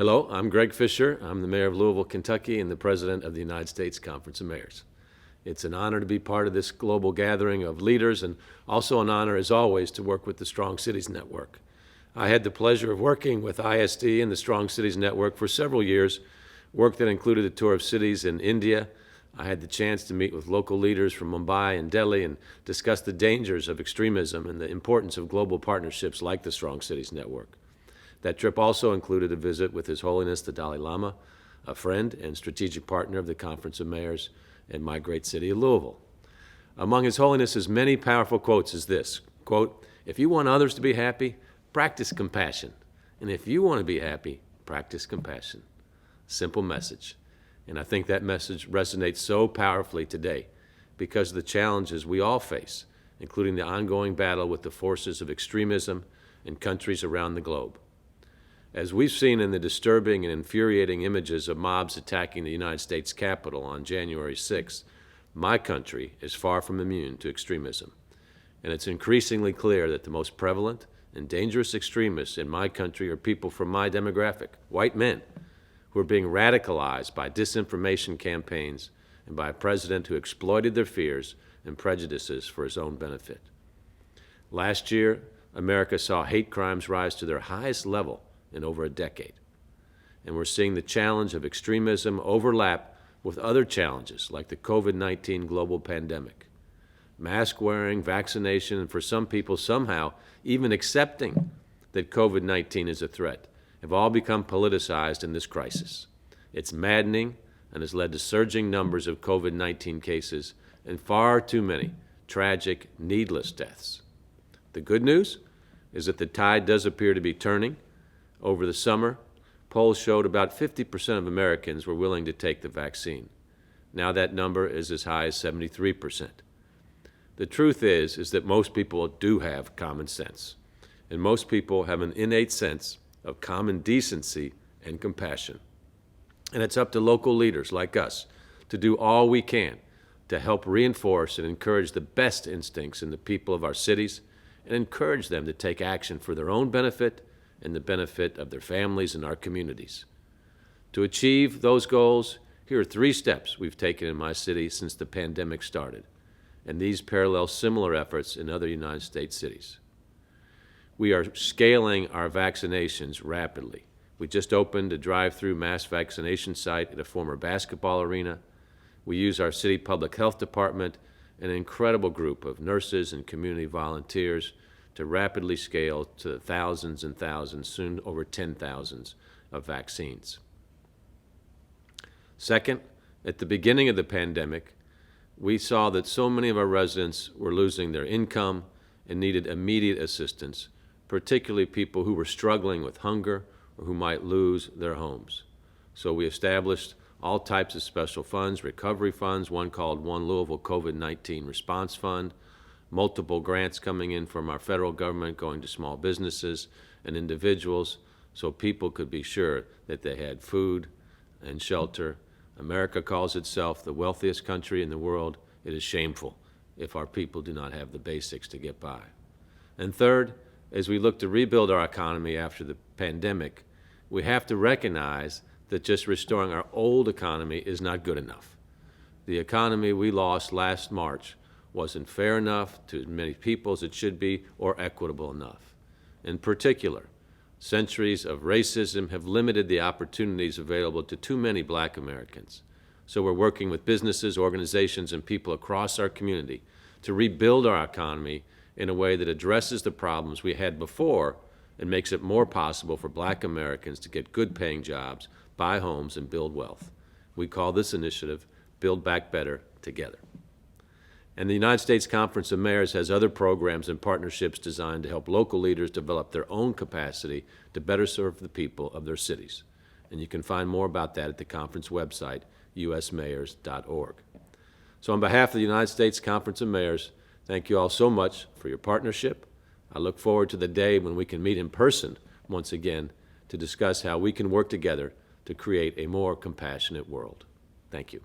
Hello, I'm Greg Fischer. I'm the mayor of Louisville, Kentucky, and the president of the United States Conference of Mayors. It's an honor to be part of this global gathering of leaders, and also an honor, as always, to work with the Strong Cities Network. I had the pleasure of working with ISD and the Strong Cities Network for several years, work that included a tour of cities in India. I had the chance to meet with local leaders from Mumbai and Delhi and discuss the dangers of extremism and the importance of global partnerships like the Strong Cities Network. That trip also included a visit with His Holiness the Dalai Lama, a friend and strategic partner of the Conference of Mayors in my great city of Louisville. Among His Holiness's many powerful quotes is this, quote, "If you want others to be happy, practice compassion. And if you want to be happy, practice compassion." Simple message. And I think that message resonates so powerfully today because of the challenges we all face, including the ongoing battle with the forces of extremism in countries around the globe. As we've seen in the disturbing and infuriating images of mobs attacking the United States Capitol on January 6th, my country is far from immune to extremism. And it's increasingly clear that the most prevalent and dangerous extremists in my country are people from my demographic, white men, who are being radicalized by disinformation campaigns and by a president who exploited their fears and prejudices for his own benefit. Last year, America saw hate crimes rise to their highest level in over a decade. And we're seeing the challenge of extremism overlap with other challenges like the COVID-19 global pandemic. Mask wearing, vaccination, and for some people somehow even accepting that COVID-19 is a threat have all become politicized in this crisis. It's maddening and has led to surging numbers of COVID-19 cases and far too many tragic, needless deaths. The good news is that the tide does appear to be turning. Over the summer, polls showed about 50% of Americans were willing to take the vaccine. Now that number is as high as 73%. The truth is that most people do have common sense, and most people have an innate sense of common decency and compassion. And it's up to local leaders like us to do all we can to help reinforce and encourage the best instincts in the people of our cities and encourage them to take action for their own benefit and the benefit of their families and our communities. To achieve those goals, here are 3 steps we've taken in my city since the pandemic started, and these parallel similar efforts in other United States cities. We are scaling our vaccinations rapidly. We just opened a drive-through mass vaccination site at a former basketball arena. We use our city public health department, an incredible group of nurses and community volunteers, to rapidly scale to thousands and thousands, soon over 10,000 of vaccines. Second, at the beginning of the pandemic, we saw that so many of our residents were losing their income and needed immediate assistance, particularly people who were struggling with hunger or who might lose their homes. So we established all types of special funds, recovery funds, one called One Louisville COVID-19 Response Fund, multiple grants coming in from our federal government going to small businesses and individuals so people could be sure that they had food and shelter. America calls itself the wealthiest country in the world. It is shameful if our people do not have the basics to get by. And third, as we look to rebuild our economy after the pandemic, we have to recognize that just restoring our old economy is not good enough. The economy we lost last March wasn't fair enough to as many people as it should be or equitable enough. In particular, centuries of racism have limited the opportunities available to too many Black Americans. So we're working with businesses, organizations, and people across our community to rebuild our economy in a way that addresses the problems we had before and makes it more possible for Black Americans to get good-paying jobs, buy homes, and build wealth. We call this initiative Build Back Better Together. And the United States Conference of Mayors has other programs and partnerships designed to help local leaders develop their own capacity to better serve the people of their cities. And you can find more about that at the conference website, usmayors.org. So on behalf of the United States Conference of Mayors, thank you all so much for your partnership. I look forward to the day when we can meet in person once again to discuss how we can work together to create a more compassionate world. Thank you.